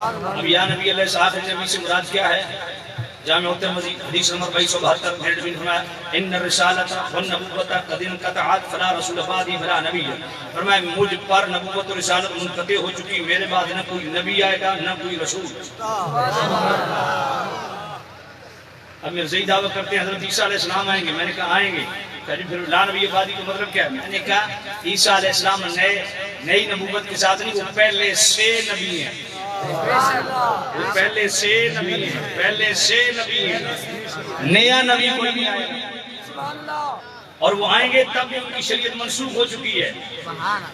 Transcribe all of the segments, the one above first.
اب یا نبی علیہ الصلوۃ والسلام سے مراد کیا ہے؟ جامع الترمذی حدیث نمبر 2272 میرے نبی نے فرمایا ان الرسالۃ والنبوۃ قد انقطعت فلا رسول بعدی ولا نبی، فرمایا مجھ پر نبوت و رسالت منقطع ہو چکی، میرے بعد نہ کوئی نبی آئے گا نہ کوئی رسول۔ اب مرزائی دعویٰ کرتے ہیں حضرت عیسیٰ علیہ السلام آئیں گے، میں نے کہا آئیں گے، پھر لا نبی بعدی کا مطلب کیا ہے؟ میں نے کہا عیسیٰ علیہ السلام نئی نبوت کے ساتھ نہیں، وہ پہلے سے نبی ہیں، وہ پہلے سے نبی ہیں، پہلے سے نبی ہیں، نیا نبی کوئی نہیں آئے گا، اور وہ آئیں گے تب بھی ان کی شریعت منسوخ ہو چکی ہے،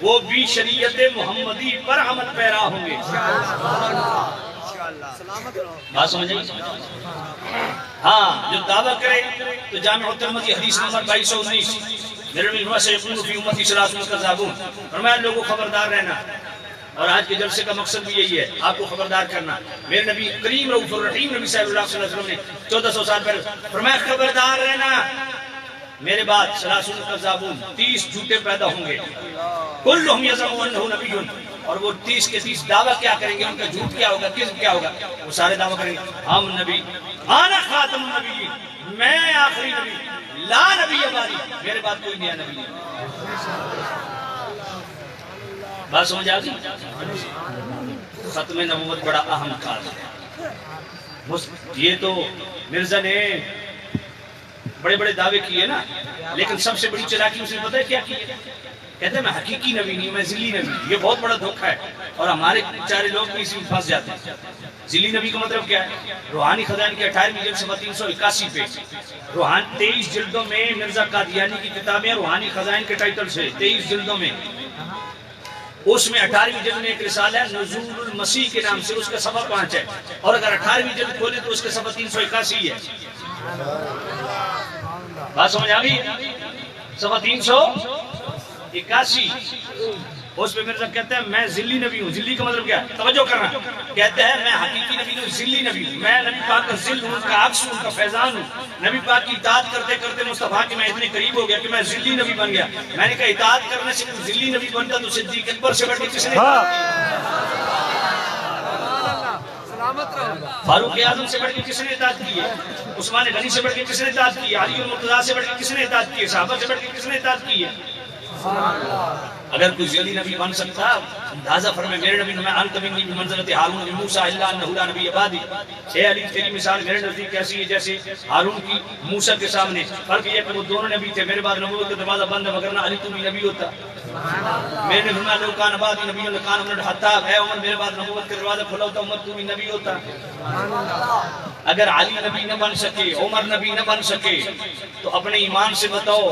وہ بھی شریعت محمدی پر عمل پیرا ہوں گے۔ بات سمجھیں؟ ہاں جو دعویٰ کرے تو جامع الترمذی حدیث نمبر 2219 میرے نبی فرمایا سیکون فی امتی ثلاثون کذابون، فرمایا لوگوں خبردار رہنا، اور آج کے جلسے کا مقصد بھی یہی ہے، آپ کو خبردار کرنا۔ میرے نبی کریم رؤوف الرحیم نبی صلی اللہ علیہ وسلم نے 1400 سال پہلے فرمایا خبردار رہنا، میرے بعد ثلاثون کذابون 30 جھوٹے پیدا ہوں گے، کلہم یزعم انہ نبی، اور وہ 30 کے 30 دعویٰ کیا کریں گے، ان کا جھوٹ کیا ہوگا، کذب کیا ہوگا، وہ سارے دعویٰ کریں گے ہم نبی، انا خاتم النبیین، میں آخری نبی، لا نبی بعدی، میرے بعد کوئی نیا نبی نہیں۔ بات سمجھ آ گئی؟ ختم نبوت بڑا اہم کاج ہے، یہ تو مرزا نے بڑے بڑے دعوے کیے نا، لیکن سب سے بڑی چلاکی اس نے پتہ ہے کیا کی؟ کہتے ہیں میں حقیقی نبی نہیں، میں ذلی نبی، یہ بہت بڑا دھوکہ ہے، اور ہمارے چارے لوگ بھی اسی میں پھنس جاتے ہیں۔ ذلی نبی کا مطلب کیا ہے؟ روحانی خزائن کی 18ویں جلد صفحہ 381 پہ 23 جلدوں میں مرزا قادیانی کی کتابیں روحانی خزائن کے ٹائٹل سے 23 جلدوں میں، اس میں 18ویں جلد میں ایک رسالہ ہے نزول المسیح کے نام سے، اس کا صفحہ 5 ہے، اور اگر 18ویں جلد کھولے تو اس کا صفحہ 381 ہے۔ بات سمجھ آ گئی؟ صفحہ 381، اس پہ مرزا کہتا ہے میں ذلی نبی ہوں۔ ذلی کا مطلب کیا ہے؟ توجہ کرنا، کہتا ہے میں حقیقی نبی ہوں، ذلی نبی ہوں، میں نبی پاک کا ذل ہوں، ان کا عکس ہوں، ان کا فیضان ہوں، نبی پاک کی اطاعت کرتے کرتے مصطفیٰ کے میں اتنے قریب ہو گیا کہ میں ذلی نبی بن گیا۔ میں نے کہا اطاعت کرنے سے ذلی نبی بنتا تو صدیق اکبر سے بڑھ کے کس نے اطاعت کی؟ فاروق اعظم سے بڑھ کے کس نے اطاعت کی ہے؟ عثمان غنی سے بڑھ کے کس نے اطاعت کی ہے؟ علی المرتضیٰ سے بڑھ کے کس نے اطاعت کی ہے؟ صحابہ سے بڑھ کے کس نے اطاعت کی ہے؟ اگر کوئی ذلی نبی بن سکتا، لہذا فرمائے میرے نبی میں انت منی بمنزلت ہارون موسیٰ الا انہ لا نبی بعدی، اے علی تیری مثال میرے نزدیک کیسی ہے جیسے ہارون کی موسیٰ کے سامنے، فرق یہ کہ وہ دونوں نبی تھے، میرے بعد نبوت کا دروازہ بند ہے، وگرنہ علی تو بھی نبی ہوتا۔ میرے نے فرمایا لو کان بعدی نبی لکان عمر الخطاب، اے عمر میرے بعد نبوت کا دروازہ کھلا ہوتا عمر تو بھی نبی ہوتا۔ اگر علی نبی نہ بن سکے، عمر نبی نہ بن سکے، تو اپنے ایمان سے بتاؤ